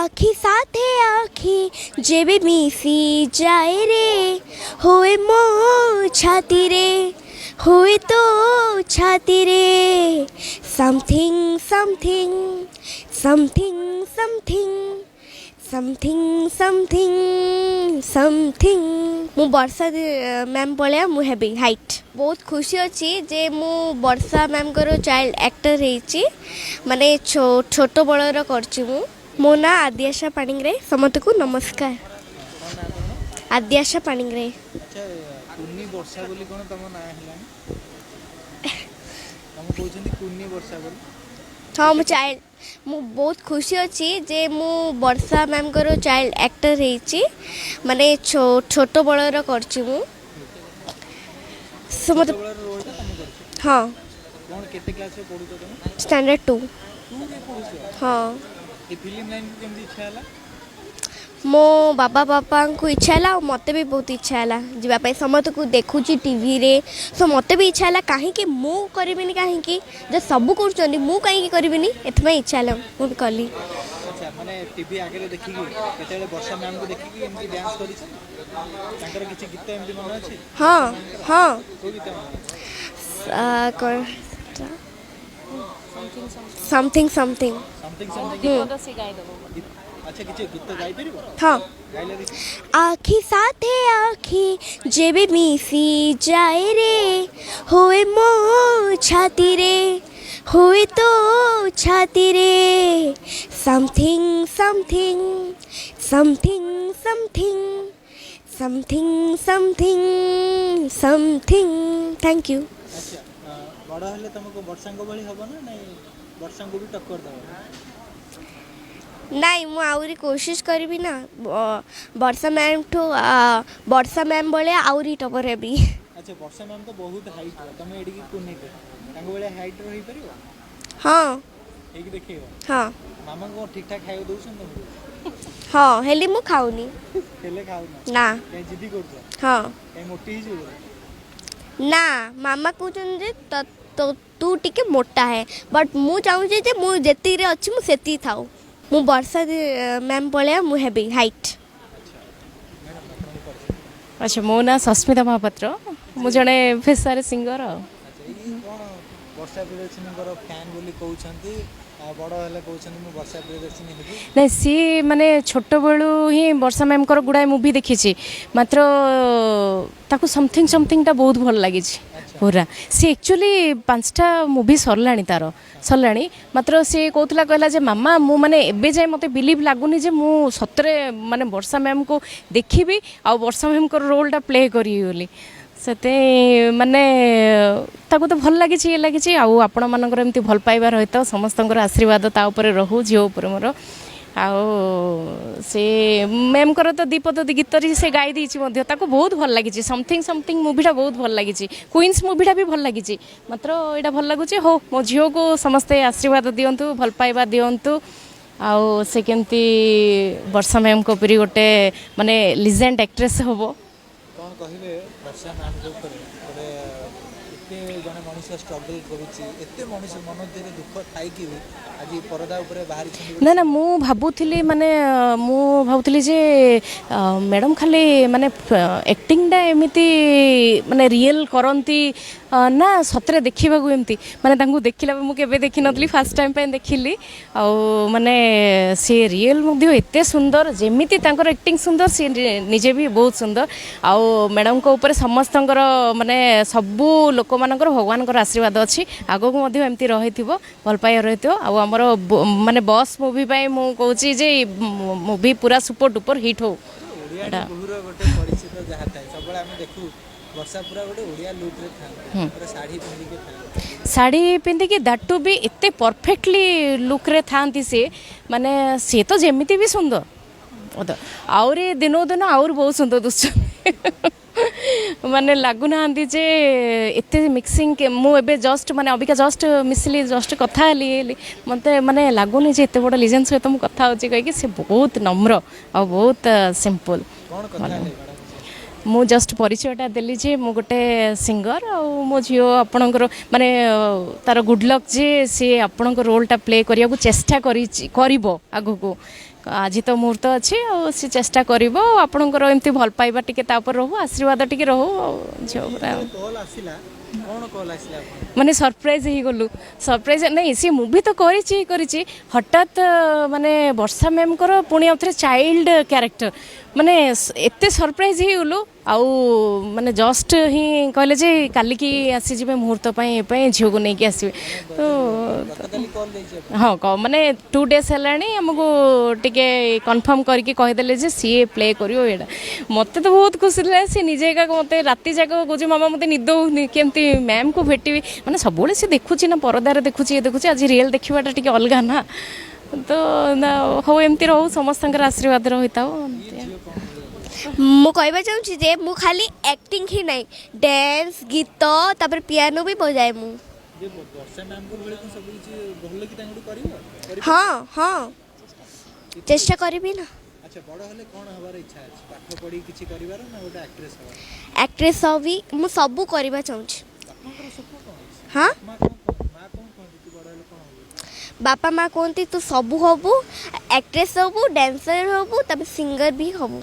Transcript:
आखि साथे आखि जेबे मिसी जाए रे होए मो छाती रे होए तो छाती रे something something something something something something something मु वर्षा मैम पलिया मु हेबी हाइट बहुत खुशी अच्छी जे मु वर्षा मैम को चाइल्ड एक्टर होती माने छोट बड़र कर मो ना आद्याशा पाणिग्राही समस्त को नमस्कार। आद्याशा पाणिग्राही कुन्नी वर्षा बोली कोन तम ना हेलानी तम कहउछन्ती कुन्नी वर्षा बोली हाँ मु चाइल्ड मु बहुत खुशी अच्छी जे मु वर्षा मैम को चाइल्ड एक्टर होती माने छोट बड़र कर समस्त हाँ कोन केते क्लास रे पढुतो तम स्टैंडर्ड 2 तू के पढुछो हाँ ए फिल्म लाइन को केमदी इच्छा हला मो बापा को इच्छा है मत भी बहुत इच्छा है जावाई समस्त को देखुची टीवी रे सो मत भी इच्छा है कहीं मु करी कहीं जो सब कर मु कहीं करी एथमाई इच्छा है मु कली। अच्छा माने टीवी आगे देखि केते वर्षा मैम को देखि एमती डांस करी तांकर किछि गीत एमती मन अछि हाँ हाँ को गीत समथिंग समथिंग समथिंग समथिंग अच्छा किछि गीत गाई परिबो हाँ गाइले देखि आखि साथे आखि जेबे मिसी जाए रे होए मो छाती रे होए तो छाती रे something something something something something something something thank you. अच्छा बड़ हले तुमको वर्षांग भली हबो ना नहीं वर्षांग भी टक्कर दबो नहीं मु आउरी कोशिश करी ना वर्षा मैम ठू वर्षा मैम बोले आउरी टपर हेबी। अच्छा वर्षा मैम तो बहुत हाइट है तुम एडी की कोनी के तांग बेले हाइट रही परिबो हाँ एक देखियो हाँ मामा को ठीक ठाक खाइयो दोसन तुम हाँ हेली मु खाऊनी केले खाउ ना के जिद्दी करछ हाँ के मोटी ही जो ना मामा कहउछन जे तो तू टिके मोटा है बट मु चाहूँ जे मु जेती रे अछि मु सेती थाऊ मु वर्षा मैम पलिया मु हेबी हाइट। अच्छा मो ना सस्मिता महापात्र मु जने फेसारे सिंगर वर्षा प्रियदर्शनी फैन बोली कहउछन्ती बड़ हले कहउछन्ती मु वर्षा प्रियदर्शनी हेबी नहीं सी माने छोट बेलू ही वर्षा मैम को गुड़ाए मुवी देखी मात्र ताकू समथिंग समथिंग टा बहुत भल लगी पूरा सी एक्चुअली 5टा मुवी सरलाणी तार सरलाणी मात्र सी कहला कहला जे मामा मु माने एबे जाय मते बिलीव लागुनी जे मु सतरे माने वर्षा मैम को देखिबी आ वर्षा मैम को रोल टा प्ले करी बोली से माने ताको तो भल लगी ये लगी आपण मानकर एमती भल पाइबार रही समस्त आशीर्वाद ता ऊपर रहू झील उपर मोर आउ से मैम कर तो दीपद गीत से गाई देती ताको बहुत भल लगी समथिंग समथिंग मुवीटा बहुत भल लगी क्वींस मुवीटा भी भल लगी मात्र यहाँ भल लगुच हो मो झील को समस्ते आशीर्वाद दिंतु भल पाइबा दिंतु आउ से केमती वर्षा मैम को परी गोटे माने लिजेंड एक्ट्रेस हम कौन कहिबे वर्षा मैम जो करे गोटे एते जने मनुष्य स्ट्रगल करूची एते मनुष्य मन देरे दुख थाई कि आज परदा ऊपर बाहर ना ना मु भाबुथिली माने मु भाबुथिली जे मैडम खाली माने एक्टिंग डा एमिति माने रियल करंती ना सतरे देखिबा को एमती माने तांको देखिला मु केबे देखि नतली फर्स्ट टाइम पे देखिली आ माने से रियल मध्ये एते सुंदर जेमिति तांकर एक्टिंग सुंदर से निजे भी बहुत सुंदर आ मैडम को ऊपर समस्त माने सबू लोक मानकर भगवान आशीर्वाद अच्छी आगो को मध्ये एमती रहिथिबो भल पाइ रहिथिबो आ हमर माने बॉस मूवी पाई मु कहूची जे मूवी पूरा सुपर डुपर हिट हो ओडिया बहुर गोटे परिचित जहा थाए सबले हम देखू वर्षा पूरा गोटे ओडिया लुक रे था पूरा साड़ी पिंदी के था साड़ी पिंदी के दैट टू बी एते परफेक्टली लुक रे थांती से माने से तो जेमिति भी सुंदर आउरी दिनो दिन आउर बहुत सुंदर दुस माने लगुना जे एते मिक्सिंग के मु एबे जस्ट माने अबिका जस्ट मिसली जस्ट कथा ली मते माने लागुनी जे एते बड़ लिजेंड सहित मु कथा होची कहि कि से बहुत नम्र आ बहुत सिंपल कोन कथा मु जस्ट परिचयटा देली जे मु गोटे सिंगर आ मो झियो आपणकर माने तार गुड लक जे से आपणकर रोलटा प्ले करिया को चेष्टा करिबो आगो को आज तो मुहूर्त अच्छी सी चेष्टा करिबो आपणकर एमती भल पाइबा टिके तापर रहू आशीर्वाद टिके रहू झियो पूरा कॉल आसिला कौन कॉल आसिला माने सरप्राइज ही गलु सरप्राइज नहीं सी मूवी तो करिची हठात माने वर्षा मैम कर पुणी आउथरे चाइल्ड कैरेक्टर माने एते सरप्राइज ही गलु आउ माने जस्ट ही कहले जे काली की आसी जिबे मुहूर्त पई झियो को नहीं कि आसीबे तो गतकाली कॉल देइछे हाँ मैंने 2 days हेलाणी आमको टिके कन्फर्म करके कहीदेले जे सी प्ले करियो एडा मते तो बहुत खुशी लगे सी निजे का मते राति जाक कहे मामा मते निद होनी केमती मैम को भेटी माने सब से देखुची ना परदार देखुची देखुची आज रियल देखवाटा टिके अलगा ना तो हो एमती रहू समस्त आशीर्वाद रही था मु कहबा चाहूँ जे मु खाली एक्टिंग ही नहीं डांस गीत तापर पियानो भी बजाए मु जे वर्षा मैम को बेले को सब किछि भल कि तांगडू करिवो हाँ हाँ चेष्टा करबी ना अच्छा बड़ हले कोन हबार इच्छा अछि पाठ पढी किछि करिवार ना गोटे एक्ट्रेस हबार एक्ट्रेस हबी मु सबू करबा चाहूँ आपनकर सपना कोन हाँ मां कोन कहती तू बड़ हले कोन हबो बापा माँ कहती तू सबू हबू एक्ट्रेस हबू डांसर हबू तब सिंगर भी हबू